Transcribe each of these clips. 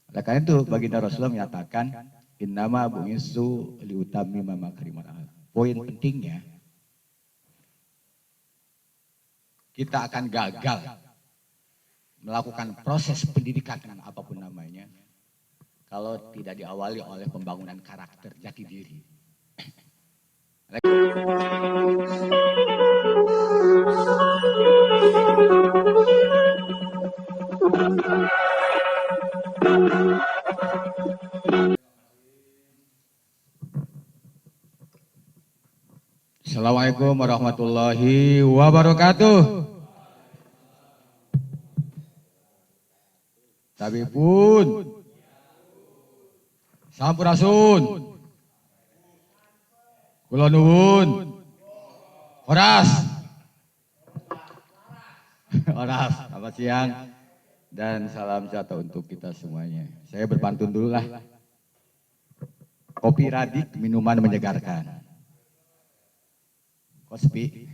Oleh karena itu baginda Rasulullah menyatakan innama bu'istu liutammima makarimal akhlak. Poin pentingnya kita akan gagal melakukan proses pendidikan apapun namanya kalau tidak diawali oleh pembangunan karakter jati diri. Assalamualaikum warahmatullahi wabarakatuh. Tabipun, sampurasun, kula nuwun, oras, oras, selamat siang dan salam sejahtera untuk kita semuanya. Saya berpantun dulu lah. Kopi Radik, minuman menyegarkan. Kok sepi?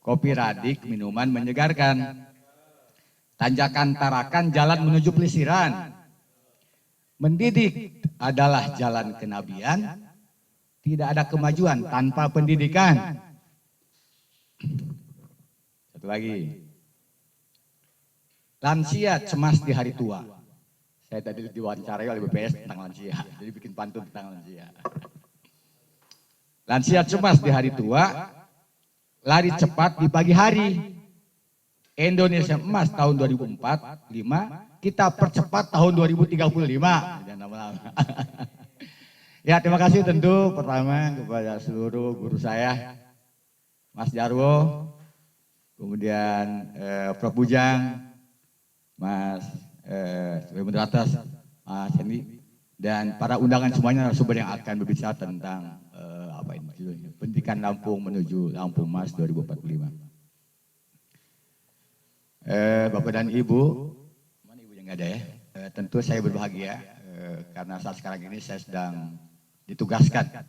Kopi Radik, minuman menyegarkan. Tanjakan Tarakan, jalan menuju pelisiran. Mendidik adalah jalan kenabian. Tidak ada kemajuan tanpa pendidikan. Satu lagi. Lansia cemas di hari tua. Saya tadi diwawancarai oleh BPS tentang lansia. Jadi bikin pantun tentang lansia. Lansia cemas di hari tua. Lari cepat di pagi hari. Indonesia emas tahun 2045, kita percepat tahun 2035. Jangan lama-lama. Ya, terima kasih tentu pertama kepada seluruh guru saya, Mas Jarwo, kemudian Prof. Bujang, Mas sebagai moderator, Mas Hendy, dan para undangan semuanya narasumber yang akan berbicara tentang pendidikan Lampung menuju Lampung Mas 2045. Bapak dan Ibu, mana ibunya nggak ada ya? Tentu saya berbahagia karena saat sekarang ini saya sedang ditugaskan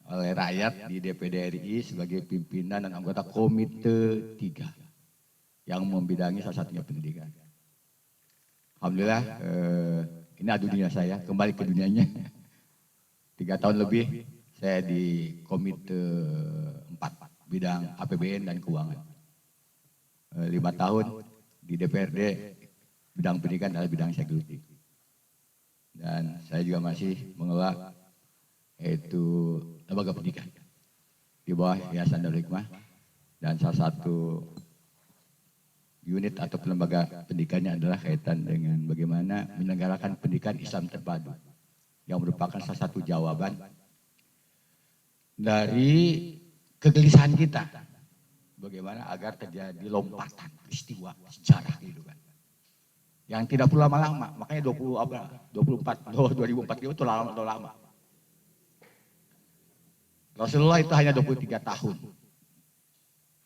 oleh rakyat di DPD RI sebagai pimpinan dan anggota Komite 3 yang membidangi salah satunya pendidikan. Alhamdulillah, ini adu dunia saya, kembali ke dunianya. 3 tahun lebih saya di Komite 4, bidang APBN dan keuangan. 5 tahun di DPRD bidang pendidikan adalah bidang security. Dan saya juga masih mengelola yaitu lembaga pendidikan di bawah Yayasan Darul Hikmah, dan salah satu unit atau lembaga pendidikannya adalah kaitan dengan bagaimana menyelenggarakan pendidikan Islam terpadu yang merupakan salah satu jawaban dari kegelisahan kita. Bagaimana agar terjadi lompatan peristiwa sejarah kehidupan yang tidak perlu lama-lama. Makanya 2045 itu lama. Rasulullah itu hanya 23 tahun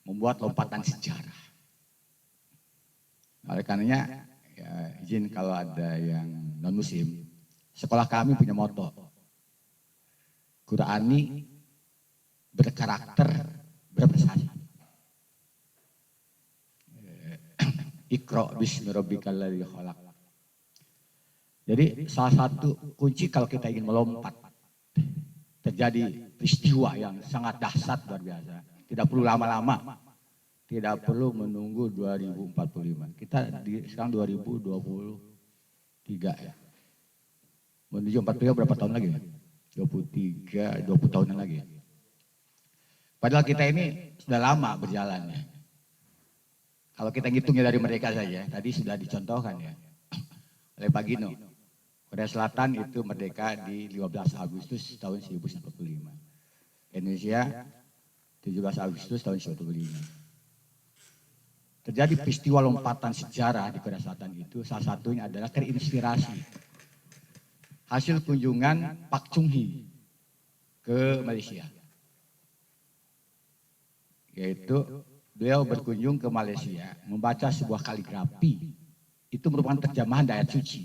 membuat lompatan sejarah. Oleh karenanya, ya, izin kalau ada yang non muslim, sekolah kami punya moto Qur'ani berkarakter berprestasi. Iqra bismi rabbikal ladzi khalaq. Jadi salah satu kunci kalau kita ingin melompat, terjadi peristiwa yang sangat dahsyat luar biasa, tidak perlu lama-lama, tidak perlu menunggu 2045. Kita sekarang 2023 ya. Menuju 45 berapa tahun lagi ya? 20 tahunan lagi. Padahal kita ini sudah lama berjalan ya. Kalau kita ngitungnya dari mereka saja, tadi sudah dicontohkan ya oleh Pak Gino. Korea Selatan itu merdeka di 15 Agustus tahun 1945. Indonesia 17 Agustus tahun 1945. Terjadi peristiwa lompatan sejarah di Korea Selatan itu, salah satunya adalah terinspirasi hasil kunjungan Pak Chung Hee ke Malaysia. Yaitu beliau berkunjung ke Malaysia, membaca sebuah kaligrafi. Itu merupakan terjemahan dari ayat suci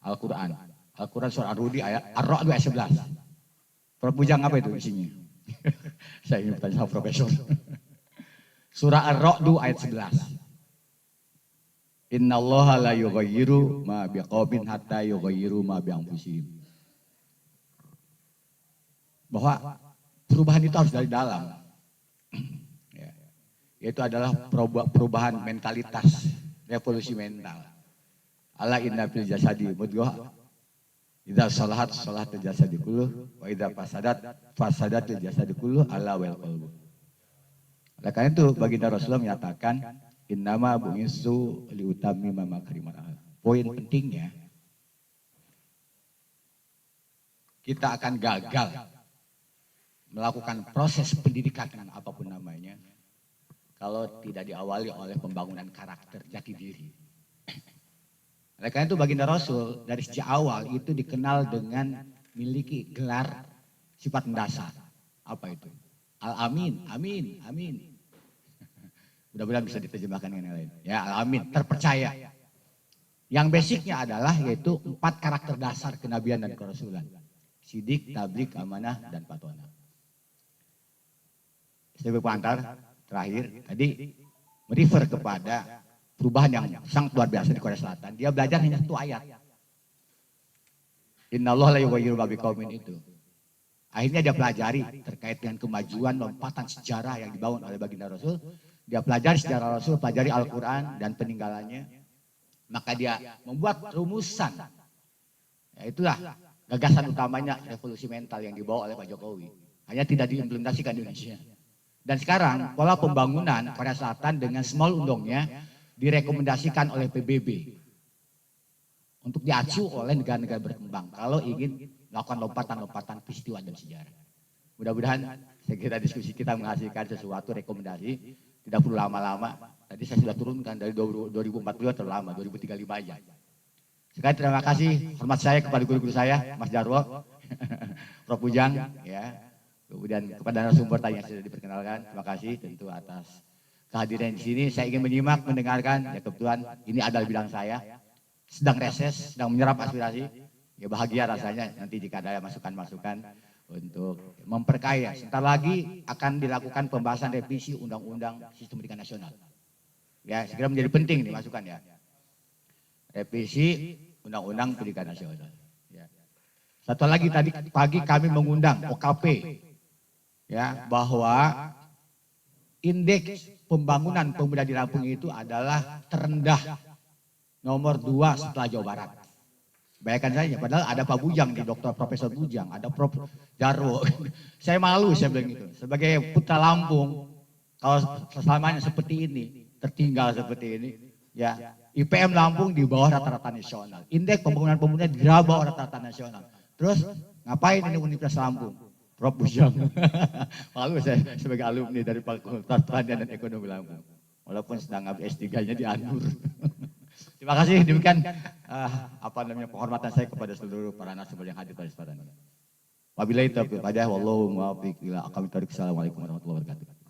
Al-Quran. Al-Quran surah Ar-Rudi ayat Ar-Ra'd ayat 11. Prof. Bujang apa itu isinya? Saya ingin bertanya sama profesor. Surah Ar-Ra'd ayat 11. Innallaha la yughayyiru ma biqaumin hatta yughayyiru ma bi anfusihim. Bahwa perubahan itu harus dari dalam. Ya. Yaitu adalah perubahan mentalitas, revolusi mental. Ala inna fil jasadi mudghah. Idza salahat salahatul jasadi kulluh wa idza fasadatul jasadi kulluh ala wal qalbu. Oleh karena itu baginda Rasulullah menyatakan innama bu'istu liutammima makarimal akhlak. Poin pentingnya kita akan gagal melakukan proses pendidikan dengan apapun namanya kalau tidak diawali oleh pembangunan karakter jati diri. Oleh karena itu baginda Rasul dari sejak awal itu dikenal dengan memiliki gelar sifat mendasar. Apa itu? Al-Amin, Amin, Amin. Mudah-mudahan bisa diterjemahkan dengan yang lain. Ya, Al-Amin, terpercaya. Yang basicnya adalah yaitu 4 karakter dasar kenabian dan kerasulan. Sidik, tablik, amanah, dan fatwana. Sebagai pengantar terakhir, tadi merefer kepada perubahan yang sangat luar biasa di Korea Selatan. Dia belajar hanya 1 ayat. Innallaha la yughayyiru ma biqaumin itu. Akhirnya dia pelajari terkait dengan kemajuan lompatan sejarah yang dibangun oleh baginda Rasul. Dia pelajari sejarah Rasul, pelajari Al-Quran dan peninggalannya. Maka dia membuat rumusan. Ya, itulah gagasan utamanya revolusi mental yang dibawa oleh Pak Jokowi. Hanya tidak diimplementasikan di Indonesia. Dan sekarang pola pembangunan Korea Selatan dengan small undongnya direkomendasikan oleh PBB untuk diacu oleh negara-negara berkembang kalau ingin melakukan lompatan-lompatan peristiwa dan sejarah. Mudah-mudahan saya kira diskusi kita menghasilkan sesuatu rekomendasi, tidak perlu lama-lama. Tadi saya sudah turunkan dari 2045 terlalu lama, 2035 aja. Sekali terima kasih, hormat saya kepada guru-guru saya, Mas Jarwo, Prof. Ujang, ya. Kemudian kepada narasumber tadi yang sudah diperkenalkan, terima kasih tentu atas kehadiran di sini. Saya ingin menyimak, mendengarkan, ya kebetulan ini adalah bidang saya. Sedang reses, sedang menyerap aspirasi. Ya bahagia rasanya nanti jika ada masukan-masukan untuk memperkaya. Sebentar lagi akan dilakukan pembahasan revisi Undang-Undang Sistem Pendidikan Nasional. Ya, segera menjadi penting ini masukan ya. Revisi Undang-Undang Pendidikan Nasional. Ya. Satu lagi tadi pagi kami mengundang OKP. Ya, bahwa indeks pembangunan pemuda di Lampung itu adalah terendah nomor 2 setelah Jawa Barat. Bayangkan saja, padahal ada Pak Bujang di Dr. Profesor Bujang, ada Prof. Jarwo. Saya malu saya bilang gitu. Sebagai putra Lampung, kalau selamanya seperti ini, tertinggal seperti ini, ya IPM Lampung di bawah rata-rata nasional. Indeks pembangunan pemuda di bawah rata-rata nasional. Terus ngapain ini Universitas Lampung? Prof. Bujang. Malu saya sebagai alumni dari Fakultas Pertanian dan Ekonomi Lampung. Walaupun sedang ngambil S3-nya di Anur. Terima kasih, demikian penghormatan saya kepada seluruh para narasumber yang hadir pada kesempatan ini. Wabillahi taufiq wal hidayah, wallahu muwaffiq ila aqwamit thoriq. Assalamualaikum warahmatullahi wabarakatuh.